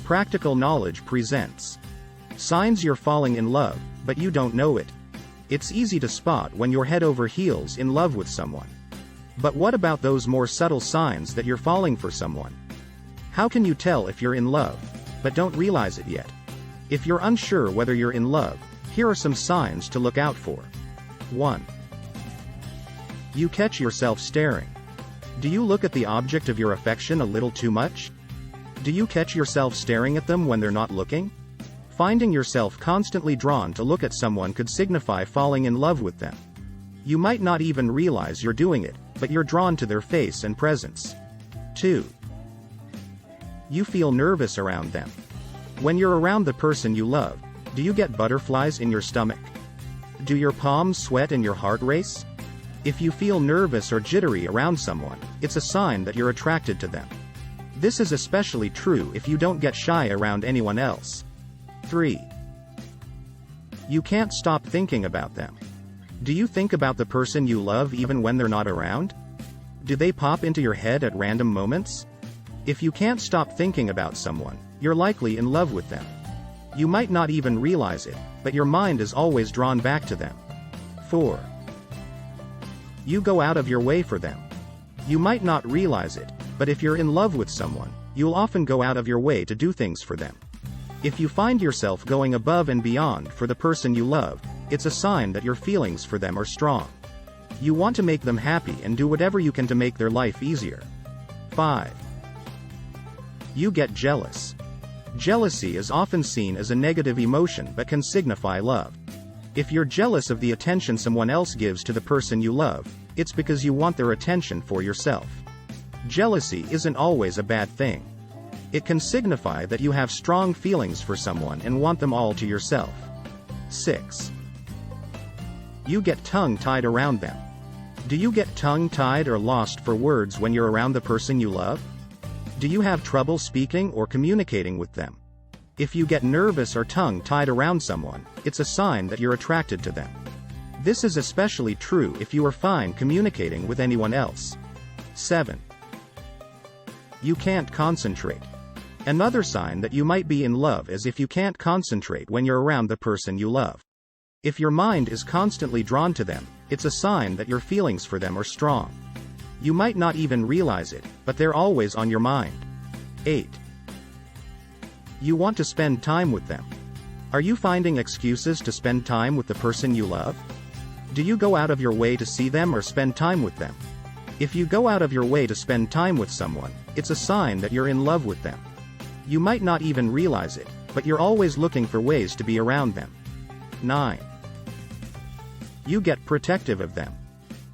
Practical Knowledge presents signs you're falling in love, but you don't know it. It's easy to spot when you're head over heels in love with someone. But what about those more subtle signs that you're falling for someone? How can you tell if you're in love, but don't realize it yet? If you're unsure whether you're in love, here are some signs to look out for. 1. You catch yourself staring. Do you look at the object of your affection a little too much? Do you catch yourself staring at them when they're not looking? Finding yourself constantly drawn to look at someone could signify falling in love with them. You might not even realize you're doing it, but you're drawn to their face and presence. 2. You feel nervous around them. When you're around the person you love, do you get butterflies in your stomach? Do your palms sweat and your heart race? If you feel nervous or jittery around someone, it's a sign that you're attracted to them. This is especially true if you don't get shy around anyone else. 3. You can't stop thinking about them. Do you think about the person you love even when they're not around? Do they pop into your head at random moments? If you can't stop thinking about someone, you're likely in love with them. You might not even realize it, but your mind is always drawn back to them. 4. You go out of your way for them. You might not realize it, but if you're in love with someone, you'll often go out of your way to do things for them. If you find yourself going above and beyond for the person you love, it's a sign that your feelings for them are strong. You want to make them happy and do whatever you can to make their life easier. 5. You get jealous. Jealousy is often seen as a negative emotion but can signify love. If you're jealous of the attention someone else gives to the person you love, it's because you want their attention for yourself. Jealousy isn't always a bad thing. It can signify that you have strong feelings for someone and want them all to yourself. 6. You get tongue-tied around them. Do you get tongue-tied or lost for words when you're around the person you love? Do you have trouble speaking or communicating with them? If you get nervous or tongue-tied around someone, it's a sign that you're attracted to them. This is especially true if you are fine communicating with anyone else. 7. You can't concentrate. Another sign that you might be in love is if you can't concentrate when you're around the person you love. If your mind is constantly drawn to them, it's a sign that your feelings for them are strong. You might not even realize it, but they're always on your mind. 8. You want to spend time with them. Are you finding excuses to spend time with the person you love? Do you go out of your way to see them or spend time with them? If you go out of your way to spend time with someone, it's a sign that you're in love with them. You might not even realize it, but you're always looking for ways to be around them. 9. You get protective of them.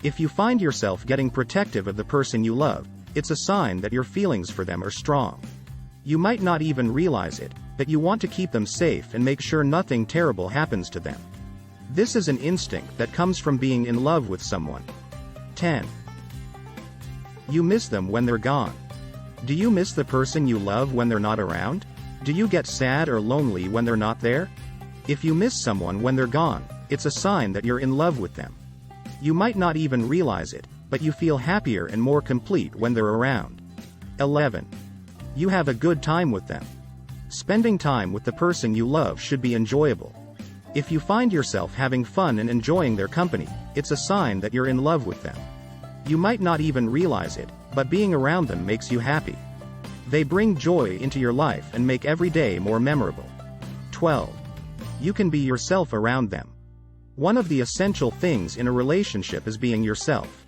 If you find yourself getting protective of the person you love, it's a sign that your feelings for them are strong. You might not even realize it, but you want to keep them safe and make sure nothing terrible happens to them. This is an instinct that comes from being in love with someone. 10. You miss them when they're gone. Do you miss the person you love when they're not around? Do you get sad or lonely when they're not there? If you miss someone when they're gone, it's a sign that you're in love with them. You might not even realize it, but you feel happier and more complete when they're around. 11. You have a good time with them. Spending time with the person you love should be enjoyable. If you find yourself having fun and enjoying their company, it's a sign that you're in love with them. You might not even realize it, but being around them makes you happy. They bring joy into your life and make every day more memorable. 12. You can be yourself around them. One of the essential things in a relationship is being yourself.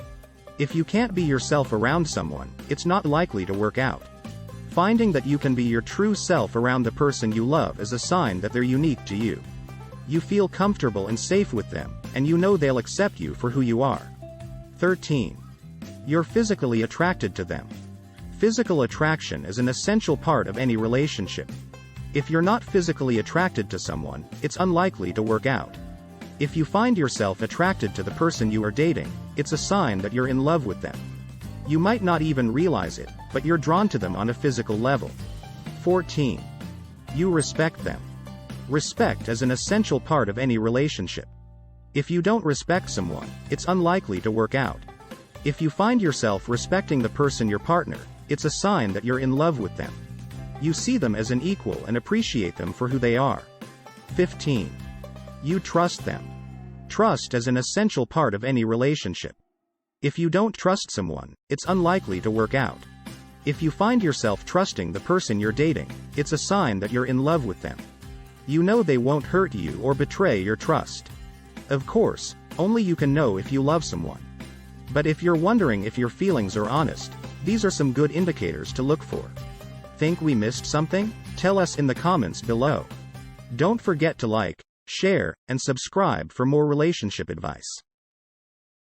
If you can't be yourself around someone, it's not likely to work out. Finding that you can be your true self around the person you love is a sign that they're unique to you. You feel comfortable and safe with them, and you know they'll accept you for who you are. 13. You're physically attracted to them. Physical attraction is an essential part of any relationship. If you're not physically attracted to someone, it's unlikely to work out. If you find yourself attracted to the person you are dating, it's a sign that you're in love with them. You might not even realize it, but you're drawn to them on a physical level. 14. You respect them. Respect is an essential part of any relationship. If you don't respect someone, it's unlikely to work out. If you find yourself respecting the person your partner, it's a sign that you're in love with them. You see them as an equal and appreciate them for who they are. 15. You trust them. Trust is an essential part of any relationship. If you don't trust someone, it's unlikely to work out. If you find yourself trusting the person you're dating, it's a sign that you're in love with them. You know they won't hurt you or betray your trust. Of course, only you can know if you love someone. But if you're wondering if your feelings are honest, these are some good indicators to look for. Think we missed something? Tell us in the comments below. Don't forget to like, share, and subscribe for more relationship advice.